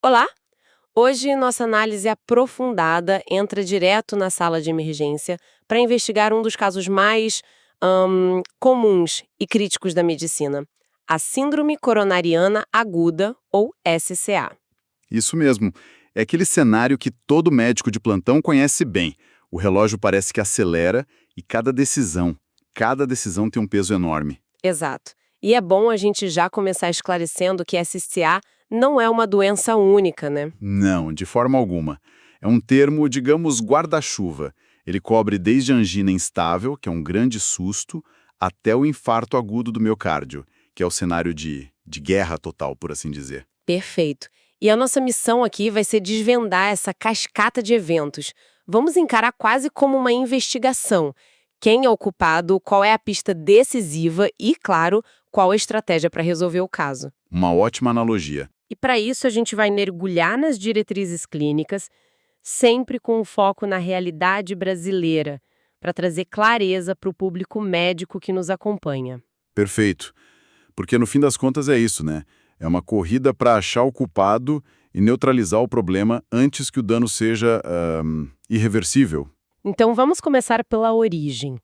Olá! Hoje, nossa análise aprofundada entra direto na sala de emergência para investigar um dos casos mais comuns e críticos da medicina, a Síndrome Coronariana Aguda, ou SCA. Isso mesmo. É aquele cenário que todo médico de plantão conhece bem. O relógio parece que acelera e cada decisão tem um peso enorme. Exato. E é bom a gente já começar esclarecendo que SCA não é uma doença única, né? Não, de forma alguma. É um termo, digamos, guarda-chuva. Ele cobre desde a angina instável, que é um grande susto, até o infarto agudo do miocárdio, que é o cenário de guerra total, por assim dizer. Perfeito. E a nossa missão aqui vai ser desvendar essa cascata de eventos. Vamos encarar quase como uma investigação. Quem é o culpado, qual é a pista decisiva e, claro, qual a estratégia para resolver o caso. Uma ótima analogia. E para isso a gente vai mergulhar nas diretrizes clínicas, sempre com um foco na realidade brasileira, para trazer clareza para o público médico que nos acompanha. Perfeito. Porque no fim das contas é isso, né? É uma corrida para achar o culpado e neutralizar o problema antes que o dano seja irreversível. Então vamos começar pela origem.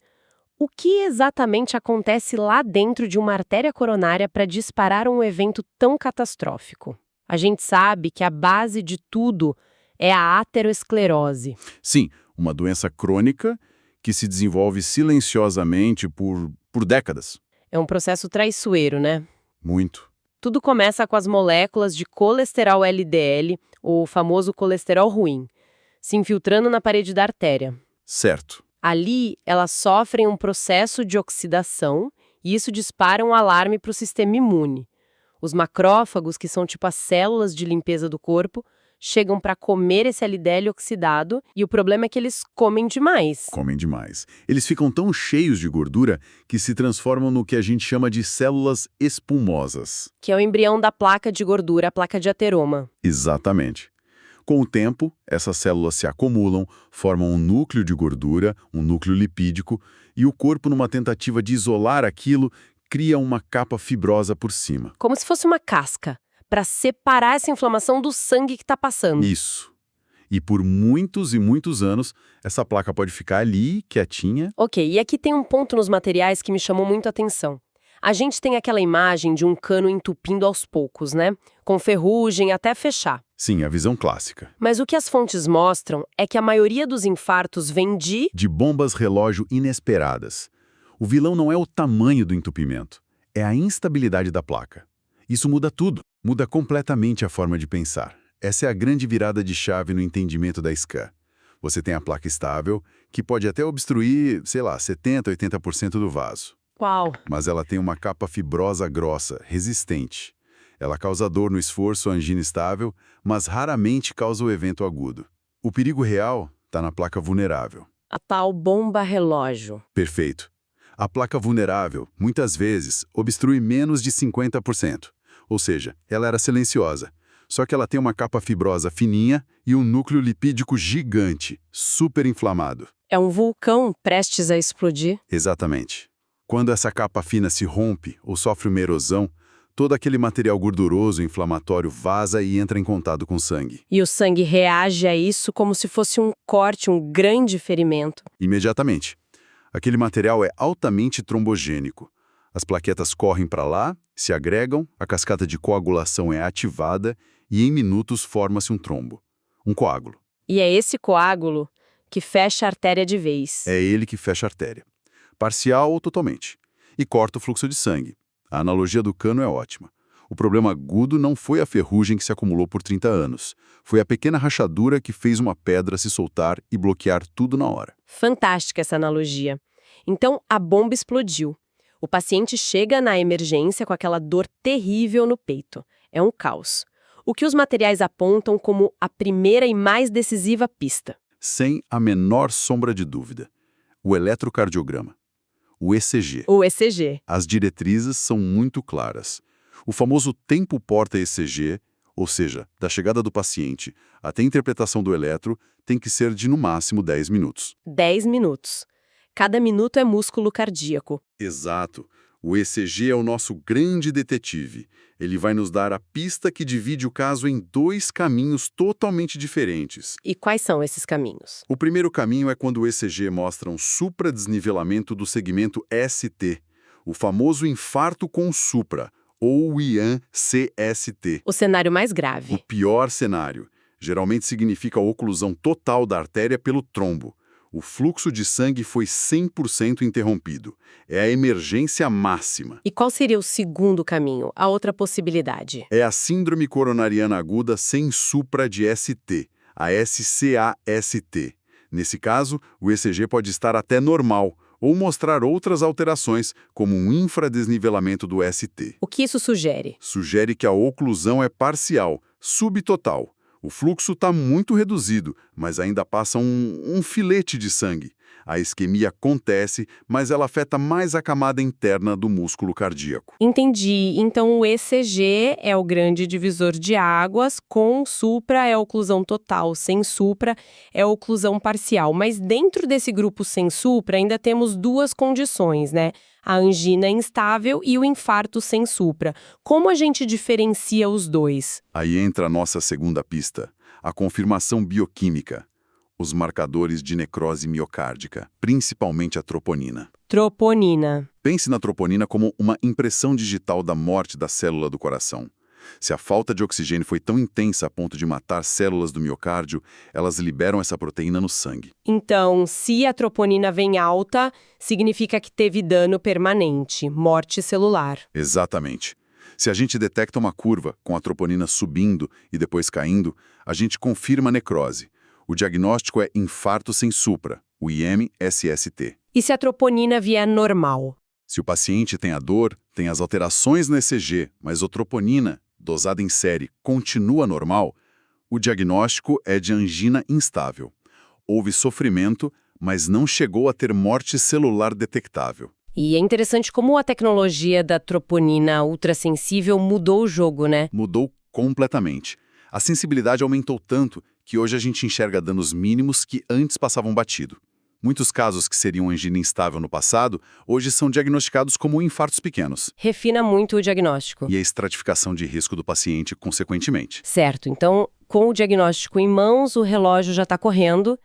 O que exatamente acontece lá dentro de uma artéria coronária para disparar um evento tão catastrófico? A gente sabe que a base de tudo é a aterosclerose. Sim, uma doença crônica que se desenvolve silenciosamente por décadas. É um processo traiçoeiro, né? Muito. Tudo começa com as moléculas de colesterol LDL, o famoso colesterol ruim, se infiltrando na parede da artéria. Certo. Ali, elas sofrem um processo de oxidação e isso dispara um alarme para o sistema imune. Os macrófagos, que são tipo as células de limpeza do corpo, chegam para comer esse LDL oxidado e o problema é que eles comem demais. Comem demais. Eles ficam tão cheios de gordura que se transformam no que a gente chama de células espumosas. Que é o embrião da placa de gordura, a placa de ateroma. Exatamente. Com o tempo, essas células se acumulam, formam um núcleo de gordura, um núcleo lipídico, e o corpo, numa tentativa de isolar aquilo, cria uma capa fibrosa por cima. Como se fosse uma casca, para separar essa inflamação do sangue que está passando. Isso. E por muitos e muitos anos, essa placa pode ficar ali, quietinha. Ok, e aqui tem um ponto nos materiais que me chamou muito a atenção. A gente tem aquela imagem de um cano entupindo aos poucos, né? Com ferrugem até fechar. Sim, a visão clássica. Mas o que as fontes mostram é que a maioria dos infartos vem De bombas relógio inesperadas. O vilão não é o tamanho do entupimento, é a instabilidade da placa. Isso muda tudo, muda completamente a forma de pensar. Essa é a grande virada de chave no entendimento da SCA. Você tem a placa estável, que pode até obstruir, sei lá, 70, 80% do vaso. Qual? Mas ela tem uma capa fibrosa grossa, resistente. Ela causa dor no esforço, angina estável, mas raramente causa o evento agudo. O perigo real está na placa vulnerável. A tal bomba relógio. Perfeito. A placa vulnerável, muitas vezes, obstrui menos de 50%. Ou seja, ela era silenciosa. Só que ela tem uma capa fibrosa fininha e um núcleo lipídico gigante, super inflamado. É um vulcão prestes a explodir? Exatamente. Quando essa capa fina se rompe ou sofre uma erosão, todo aquele material gorduroso e inflamatório vaza e entra em contato com o sangue. E o sangue reage a isso como se fosse um corte, um grande ferimento. Imediatamente. Aquele material é altamente trombogênico. As plaquetas correm para lá, se agregam, a cascata de coagulação é ativada e em minutos forma-se um trombo, um coágulo. E é esse coágulo que fecha a artéria de vez. É ele que fecha a artéria, parcial ou totalmente, e corta o fluxo de sangue. A analogia do cano é ótima. O problema agudo não foi a ferrugem que se acumulou por 30 anos. Foi a pequena rachadura que fez uma pedra se soltar e bloquear tudo na hora. Fantástica essa analogia. Então, a bomba explodiu. O paciente chega na emergência com aquela dor terrível no peito. É um caos. O que os materiais apontam como a primeira e mais decisiva pista? Sem a menor sombra de dúvida. O eletrocardiograma. O ECG. O ECG. As diretrizes são muito claras. O famoso tempo porta ECG, ou seja, da chegada do paciente até a interpretação do eletro, tem que ser de no máximo 10 minutos. 10 minutos. Cada minuto é músculo cardíaco. Exato. O ECG é o nosso grande detetive. Ele vai nos dar a pista que divide o caso em dois caminhos totalmente diferentes. E quais são esses caminhos? O primeiro caminho é quando o ECG mostra um supradesnivelamento do segmento ST, o famoso infarto com supra, ou IAN-CST. O cenário mais O grave. pior cenário. Geralmente significa a oclusão total da artéria pelo trombo. O fluxo de sangue foi 100% interrompido. É a emergência máxima. E qual seria o segundo caminho, a outra possibilidade? É a síndrome coronariana aguda sem supra de ST, a SCAST. Nesse caso, o ECG pode estar até normal, ou mostrar outras alterações, como um infradesnivelamento do ST. O que isso sugere? Sugere que a oclusão é parcial, subtotal. O fluxo está muito reduzido, mas ainda passa um filete de sangue. A isquemia acontece, mas ela afeta mais a camada interna do músculo cardíaco. Entendi. Então o ECG é o grande divisor de águas, com supra é a oclusão total, sem supra é a oclusão parcial. Mas dentro desse grupo sem supra ainda temos duas condições, né? A angina instável e o infarto sem supra. Como a gente diferencia os dois? Aí entra a nossa segunda pista, a confirmação bioquímica. Os marcadores de necrose miocárdica, principalmente a troponina. Troponina. Pense na troponina como uma impressão digital da morte da célula do coração. Se a falta de oxigênio foi tão intensa a ponto de matar células do miocárdio, elas liberam essa proteína no sangue. Então, se a troponina vem alta, significa que teve dano permanente, morte celular. Exatamente. Se a gente detecta uma curva com a troponina subindo e depois caindo, a gente confirma a necrose. O diagnóstico é infarto sem supra, o IM-SST. E se a troponina vier normal? Se o paciente tem a dor, tem as alterações no ECG, mas a troponina, dosada em série, continua normal, o diagnóstico é de angina instável. Houve sofrimento, mas não chegou a ter morte celular detectável. E é interessante como a tecnologia da troponina ultrassensível mudou o jogo, né? Mudou completamente. A sensibilidade aumentou tanto que hoje a gente enxerga danos mínimos que antes passavam batido. Muitos casos que seriam angina instável no passado, hoje são diagnosticados como infartos pequenos. Refina muito o diagnóstico. E a estratificação de risco do paciente, consequentemente. Certo, então, com o diagnóstico em mãos, o relógio já está correndo.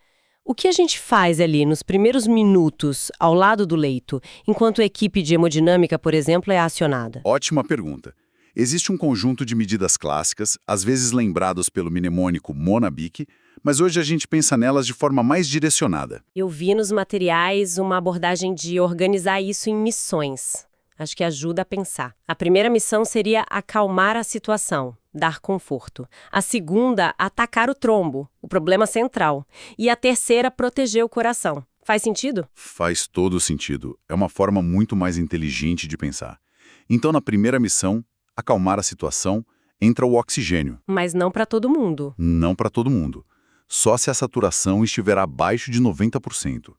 O que a gente faz ali nos primeiros minutos, ao lado do leito, enquanto a equipe de hemodinâmica, por exemplo, é acionada? Ótima pergunta. Existe um conjunto de medidas clássicas, às vezes lembrados pelo mnemônico Monabic, mas hoje a gente pensa nelas de forma mais direcionada. Eu vi nos materiais uma abordagem de organizar isso em missões. Acho que ajuda a pensar. A primeira missão seria acalmar a situação, dar conforto. A segunda, atacar o trombo, o problema central. E a terceira, proteger o coração. Faz sentido? Faz todo sentido. É uma forma muito mais inteligente de pensar. Então, na primeira missão, acalmar a situação, entra o oxigênio. Mas não para todo mundo. Não para todo mundo. Só se a saturação estiver abaixo de 90%.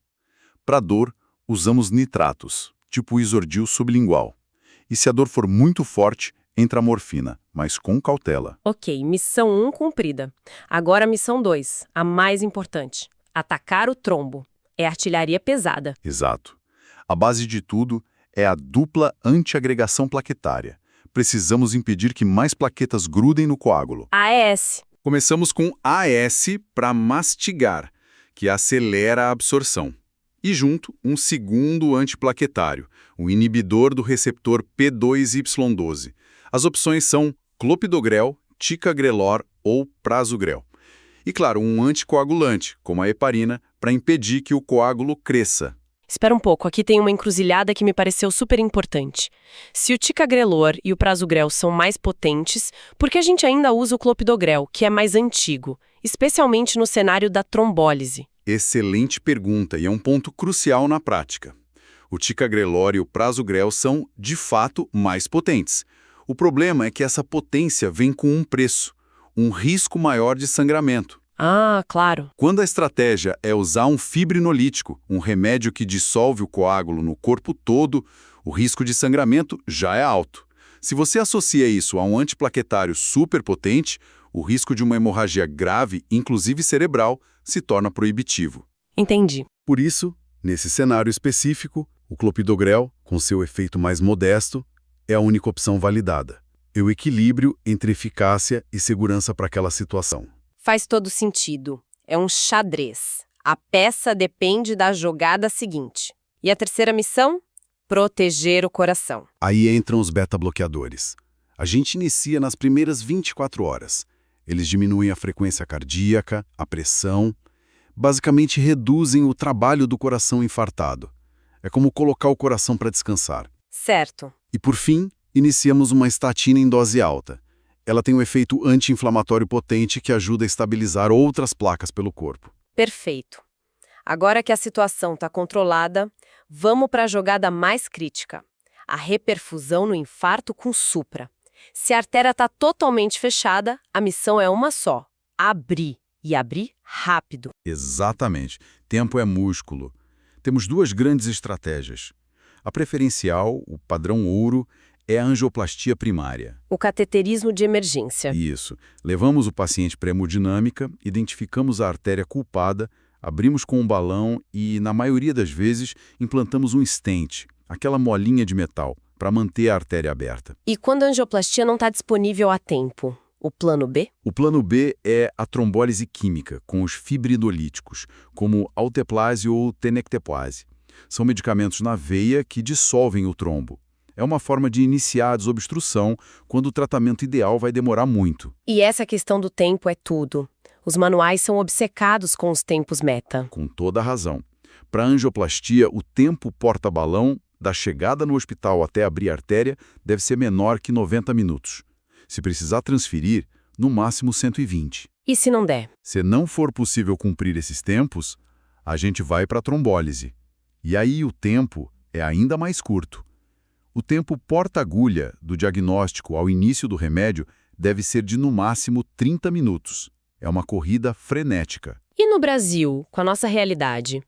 Para dor, usamos nitratos, tipo isordil sublingual. E se a dor for muito forte, entra a morfina, mas com cautela. Ok, missão 1 cumprida. Agora a missão 2, a mais importante. Atacar o trombo. É artilharia pesada. Exato. A base de tudo é a dupla antiagregação plaquetária. Precisamos impedir que mais plaquetas grudem no coágulo. AES. Começamos com AS para mastigar, que acelera a absorção. E junto, um segundo antiplaquetário, um inibidor do receptor P2Y12. As opções são clopidogrel, ticagrelor ou prasugrel. E claro, um anticoagulante, como a heparina, para impedir que o coágulo cresça. Espera um pouco, aqui tem uma encruzilhada que me pareceu super importante. Se o ticagrelor e o prasugrel são mais potentes, por que a gente ainda usa o clopidogrel, que é mais antigo, especialmente no cenário da trombólise? Excelente pergunta e é um ponto crucial na prática. O ticagrelor e o prasugrel são, de fato, mais potentes. O problema é que essa potência vem com um preço, um risco maior de sangramento. Ah, claro. Quando a estratégia é usar um fibrinolítico, um remédio que dissolve o coágulo no corpo todo, o risco de sangramento já é alto. Se você associa isso a um antiplaquetário superpotente, o risco de uma hemorragia grave, inclusive cerebral, se torna proibitivo. Entendi. Por isso, nesse cenário específico, O clopidogrel, com seu efeito mais modesto, é a única opção validada. É o equilíbrio entre eficácia e segurança para aquela situação. Faz todo sentido. É um xadrez. A peça depende da jogada seguinte. E a terceira missão? Proteger o coração. Aí entram os beta-bloqueadores. A gente inicia nas primeiras 24 horas. Eles diminuem a frequência cardíaca, a pressão, basicamente reduzem o trabalho do coração infartado. É como colocar o coração para descansar. Certo. E por fim, iniciamos uma estatina em dose alta. Ela tem um efeito anti-inflamatório potente que ajuda a estabilizar outras placas pelo corpo. Perfeito. Agora que a situação está controlada, vamos para a jogada mais crítica. A reperfusão no infarto com supra. Se a artéria está totalmente fechada, a missão é uma só: abrir. E abrir rápido. Exatamente. Tempo é músculo. Temos duas grandes estratégias. A preferencial, o padrão ouro, é a angioplastia primária. O cateterismo de emergência. Isso. Levamos o paciente para a hemodinâmica, identificamos a artéria culpada, abrimos com um balão e, na maioria das vezes, implantamos um stent, aquela molinha de metal, para manter a artéria aberta. E quando a angioplastia não está disponível a tempo? O plano B? O plano B é a trombólise química, com os fibrinolíticos, como alteplase ou tenecteplase. São medicamentos na veia que dissolvem o trombo. É uma forma de iniciar a desobstrução quando o tratamento ideal vai demorar muito. E essa questão do tempo é tudo. Os manuais são obcecados com os tempos meta. Com toda a razão. Para a angioplastia, o tempo porta-balão da chegada no hospital até abrir a artéria deve ser menor que 90 minutos. Se precisar transferir, no máximo 120. E se não der? Se não for possível cumprir esses tempos, a gente vai para a trombólise. E aí o tempo é ainda mais curto. O tempo porta-agulha do diagnóstico ao início do remédio deve ser de no máximo 30 minutos. É uma corrida frenética. E no Brasil, com a nossa realidade?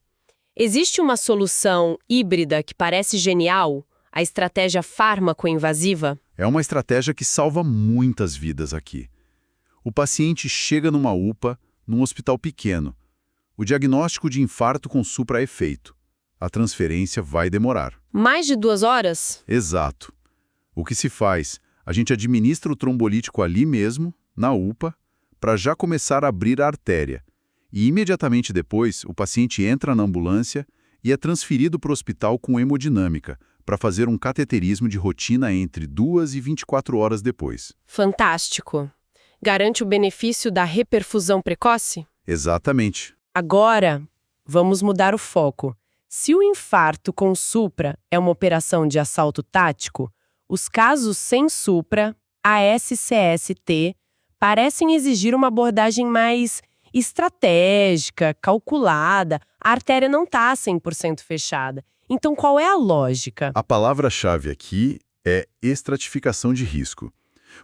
Existe uma solução híbrida que parece genial? A estratégia fármaco-invasiva? É uma estratégia que salva muitas vidas aqui. O paciente chega numa UPA, num hospital pequeno. O diagnóstico de infarto com supra é feito. A transferência vai demorar. Mais de 2 horas? Exato. O que se faz? A gente administra o trombolítico ali mesmo, na UPA, para já começar a abrir a artéria. E imediatamente depois, o paciente entra na ambulância e é transferido para o hospital com hemodinâmica, para fazer um cateterismo de rotina entre 2 e 24 horas depois. Fantástico. Garante o benefício da reperfusão precoce? Exatamente. Agora, vamos mudar o foco. Se o infarto com supra é uma operação de assalto tático, os casos sem supra, ASCST, parecem exigir uma abordagem mais estratégica, calculada. A artéria não está 100% fechada. Então, qual é a lógica? A palavra-chave aqui é estratificação de risco.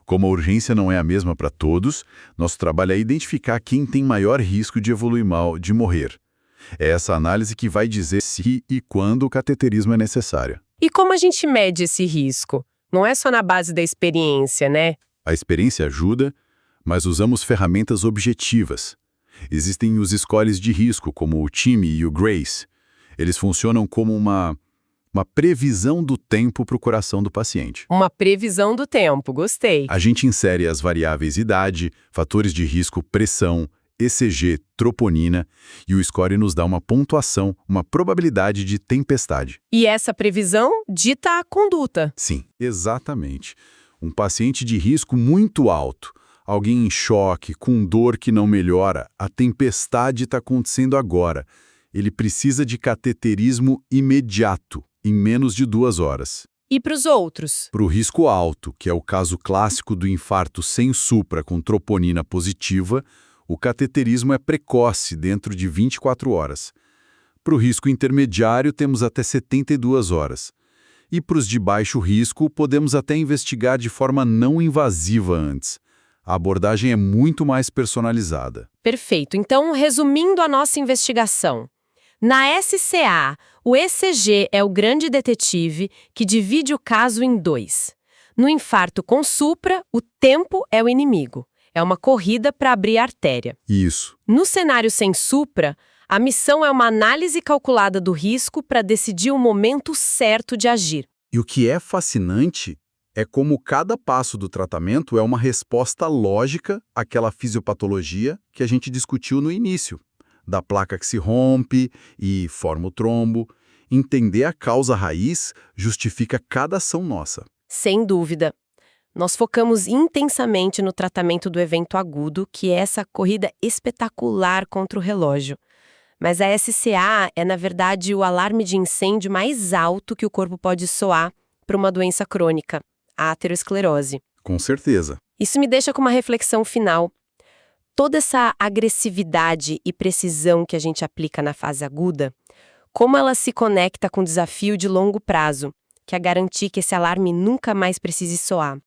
Como a urgência não é a mesma para todos, nosso trabalho é identificar quem tem maior risco de evoluir mal, de morrer. É essa análise que vai dizer se e quando o cateterismo é necessário. E como a gente mede esse risco? Não é só na base da experiência, né? A experiência ajuda, mas usamos ferramentas objetivas. Existem os scores de risco, como o TIMI e o GRACE. Eles funcionam como uma previsão do tempo para o coração do paciente. Uma previsão do tempo, gostei. A gente insere as variáveis idade, fatores de risco, pressão, ECG, troponina, e o score nos dá uma pontuação, uma probabilidade de tempestade. E essa previsão dita a conduta. Sim, exatamente. Um paciente de risco muito alto, alguém em choque, com dor que não melhora, a tempestade está acontecendo agora. Ele precisa de cateterismo imediato, em menos de 2 horas. E para os outros? Para o risco alto, que é o caso clássico do infarto sem supra com troponina positiva, o cateterismo é precoce, dentro de 24 horas. Para o risco intermediário, temos até 72 horas. E para os de baixo risco, podemos até investigar de forma não invasiva antes. A abordagem é muito mais personalizada. Perfeito. Então, resumindo a nossa investigação. Na SCA, o ECG é o grande detetive que divide o caso em 2. No infarto com supra, o tempo é o inimigo. É uma corrida para abrir a artéria. Isso. No cenário sem supra, A missão é uma análise calculada do risco para decidir o momento certo de agir. E o que é fascinante é como cada passo do tratamento é uma resposta lógica àquela fisiopatologia que a gente discutiu no início, da placa que se rompe e forma o trombo. Entender a causa raiz justifica cada ação nossa. Sem dúvida. Nós focamos intensamente no tratamento do evento agudo, que é essa corrida espetacular contra o relógio. Mas a SCA é, na verdade, o alarme de incêndio mais alto que o corpo pode soar para uma doença crônica, a aterosclerose. Com certeza. Isso me deixa com uma reflexão final. Toda essa agressividade e precisão que a gente aplica na fase aguda, como ela se conecta com o desafio de longo prazo, que é garantir que esse alarme nunca mais precise soar?